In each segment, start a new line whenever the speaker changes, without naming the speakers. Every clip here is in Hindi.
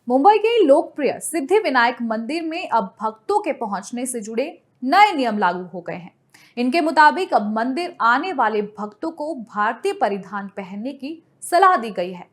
मुंबई के लोकप्रिय सिद्धिविनायक मंदिर में अब भक्तों के पहुंचने से जुड़े नए नियम लागू हो गए हैं। इनके मुताबिक अब मंदिर आने वाले भक्तों को भारतीय परिधान पहनने की सलाह दी गई है।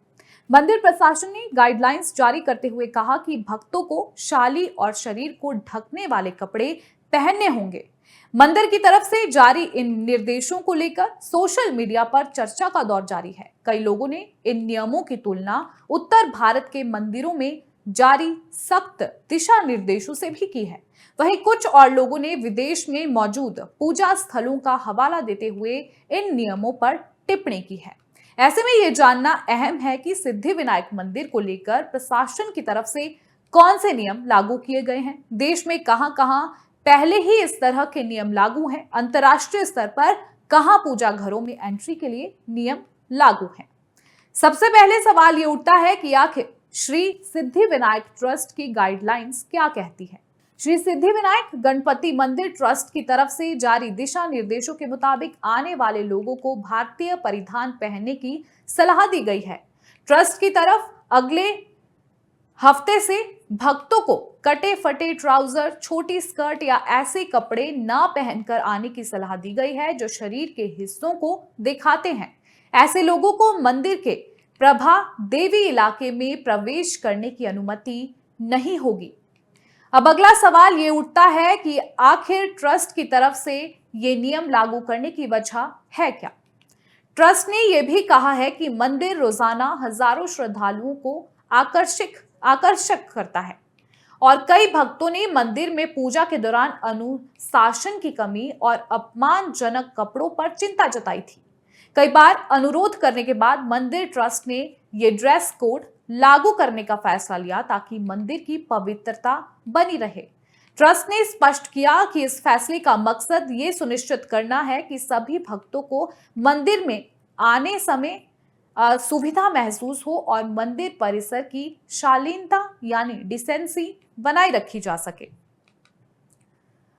मंदिर प्रशासन ने गाइडलाइंस जारी करते हुए कहा कि भक्तों को शाली और शरीर को ढकने वाले कपड़े पहनने होंगे। मंदिर की तरफ से जारी इन निर्देशों को लेकर सोशल मीडिया पर चर्चा का दौर जारी है। कई लोगों ने इन नियमों की तुलना उत्तर भारत के मंदिरों में जारी सख्त दिशा निर्देशों से भी की है। वहीं कुछ और लोगों ने विदेश में मौजूद पूजा स्थलों का हवाला देते हुए इन नियमों पर टिप्पणी की है। ऐसे में यह जानना अहम है कि सिद्धिविनायक मंदिर को लेकर प्रशासन की तरफ से कौन से नियम लागू किए गए हैं। देश में कहां-कहां पहले ही इस तरह के नियम लागू हैं। अंतर्राष्ट्रीय स्तर पर कहां पूजा घरों में एंट्री के लिए नियम लागू हैं। सबसे पहले सवाल ये उठता है कि आखिर श्री सिद्धिविनायक ट्रस्ट की गाइडलाइंस क्या कहती है। श्री सिद्धिविनायक गणपति मंदिर ट्रस्ट की तरफ से जारी दिशा निर्देशों के मुताबिक आने वाले लोगों को भारतीय परिधान पहनने की सलाह दी गई है। ट्रस्ट की तरफ अगले हफ्ते से भक्तों को कटे फटे ट्राउजर, छोटी स्कर्ट या ऐसे कपड़े ना पहनकर आने की सलाह दी गई है जो शरीर के हिस्सों को दिखाते हैं। ऐसे लोगों को मंदिर के प्रभा देवी इलाके में प्रवेश करने की अनुमति नहीं होगी। अब अगला सवाल ये उठता है कि आखिर ट्रस्ट की तरफ से ये नियम लागू करने की वजह है क्या। ट्रस्ट ने यह भी कहा है कि मंदिर रोजाना हजारों श्रद्धालुओं को आकर्षक करता है और कई भक्तों ने मंदिर में पूजा के दौरान अनुशासन की कमी और अपमानजनक कपड़ों पर चिंता जताई थी। कई बार अनुरोध करने के बाद मंदिर ट्रस्ट ने ये ड्रेस कोड लागू करने का फैसला लिया ताकि मंदिर की पवित्रता बनी रहे। ट्रस्ट ने स्पष्ट किया कि इस फैसले का मकसद ये सुनिश्चित करना है कि सभी भक्तों को मंदिर में आने समय सुविधा महसूस हो और मंदिर परिसर की शालीनता यानी डिसेंसी बनाए रखी जा सके।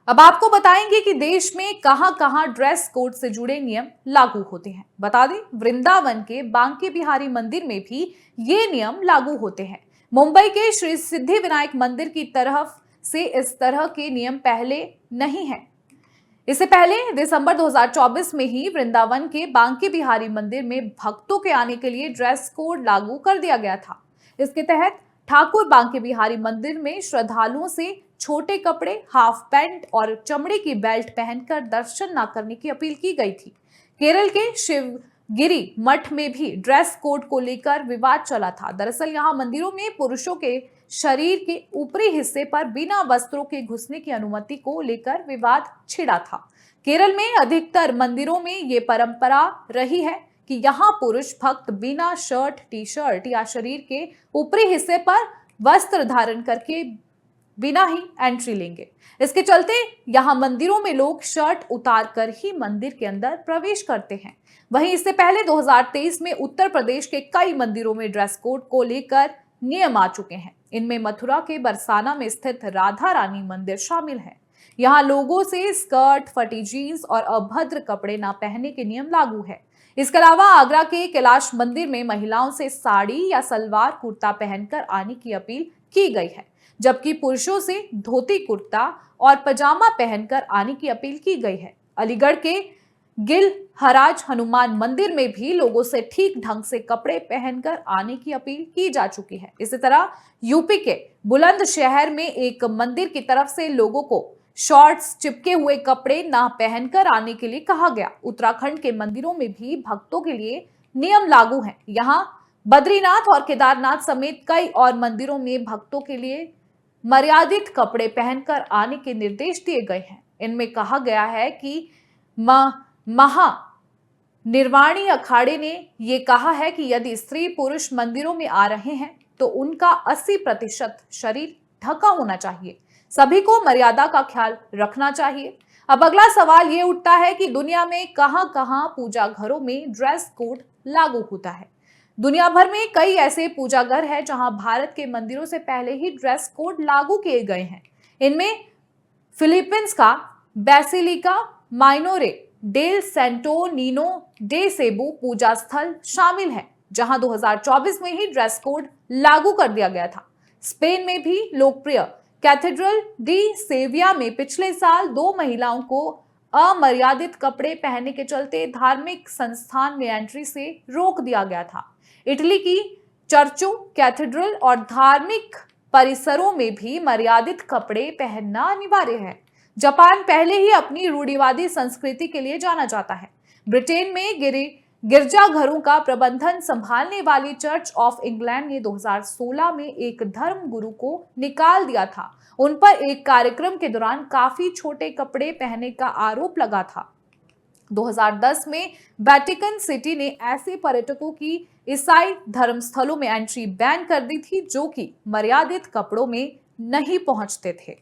अब आपको बताएंगे कि देश में कहां-कहां ड्रेस कोड से जुड़े नियम लागू होते हैं। बता दें, वृंदावन के बांके बिहारी मंदिर में भी ये नियम लागू होते हैं। मुंबई के श्री सिद्धिविनायक मंदिर की तरफ से इस तरह के नियम पहले नहीं है। इससे पहले दिसंबर 2024 में ही वृंदावन के बांके बिहारी मंदिर में भक्तों के आने के लिए ड्रेस कोड लागू कर दिया गया था। इसके तहत ठाकुर बांके बिहारी मंदिर में श्रद्धालुओं से छोटे कपड़े, हाफ पैंट और चमड़े की बेल्ट पहनकर दर्शन न करने की अपील की गई थी। केरल के शिवगिरी मठ में भी ड्रेस कोड को लेकर विवाद चला था। दरअसल यहाँ मंदिरों में पुरुषों के शरीर के ऊपरी हिस्से पर बिना वस्त्रों के घुसने की अनुमति को लेकर विवाद छिड़ा था। केरल में अधिकतर मंदिरों में ये परंपरा रही है कि यहाँ पुरुष भक्त बिना शर्ट, टी शर्ट या शरीर के ऊपरी हिस्से पर वस्त्र धारण करके बिना ही एंट्री लेंगे। इसके चलते यहाँ मंदिरों में लोग शर्ट उतार कर ही मंदिर के अंदर प्रवेश करते हैं। वहीं इससे पहले 2023 में उत्तर प्रदेश के कई मंदिरों में ड्रेस कोड को लेकर नियम आ चुके हैं। इनमें मथुरा के बरसाना में स्थित राधा रानी मंदिर शामिल है। यहाँ लोगों से स्कर्ट, फटी जीन्स और अभद्र कपड़े न पहनने के नियम लागू है। इसके अलावा आगरा के कैलाश मंदिर में महिलाओं से साड़ी या सलवार कुर्ता पहनकर आने की अपील की गई है, जबकि पुरुषों से धोती कुर्ता और पजामा पहनकर आने की अपील की गई है। अलीगढ़ के गिल हराज हनुमान मंदिर में भी लोगों से ठीक ढंग से कपड़े पहनकर आने की अपील की जा चुकी है। इसी तरह यूपी के बुलंदशहर में एक मंदिर की तरफ से लोगों को शॉर्ट्स, चिपके हुए कपड़े ना पहनकर आने के लिए कहा गया। उत्तराखंड के मंदिरों में भी भक्तों के लिए नियम लागू हैं। यहाँ बद्रीनाथ और केदारनाथ समेत कई और मंदिरों में भक्तों के लिए मर्यादित कपड़े पहनकर आने के निर्देश दिए गए हैं। इनमें कहा गया है कि निर्वाणी अखाड़े ने यह कहा है कि यदि स्त्री पुरुष मंदिरों में आ रहे हैं तो उनका 80% शरीर ढका होना चाहिए। सभी को मर्यादा का ख्याल रखना चाहिए। अब अगला सवाल ये उठता है कि दुनिया में कहां-कहां पूजा घरों में ड्रेस कोड लागू होता है। दुनिया भर में कई ऐसे पूजा घर हैं जहां भारत के मंदिरों से पहले ही ड्रेस कोड लागू किए गए हैं। इनमें फिलीपींस का Basilica Minore del Santo Nino de Cebu पूजा स्थल शामिल है, जहां 2024 में ही ड्रेस कोड लागू कर दिया गया था। स्पेन में भी लोकप्रिय कैथेड्रल डी सेविया में पिछले साल 2 महिलाओं को अमर्यादित कपड़े पहनने के चलते धार्मिक संस्थान में एंट्री से रोक दिया गया था। इटली की चर्चों, कैथेड्रल और धार्मिक परिसरों में भी मर्यादित कपड़े पहनना अनिवार्य है। जापान पहले ही अपनी रूढ़िवादी संस्कृति के लिए जाना जाता है। ब्रिटेन में गिरजाघरों का प्रबंधन संभालने वाली चर्च ऑफ इंग्लैंड ने 2016 में एक धर्म गुरु को निकाल दिया था। उन पर एक कार्यक्रम के दौरान काफी छोटे कपड़े पहनने का आरोप लगा था। 2010 में वेटिकन सिटी ने ऐसे पर्यटकों की ईसाई धर्मस्थलों में एंट्री बैन कर दी थी जो कि मर्यादित कपड़ों में नहीं पहुंचते थे।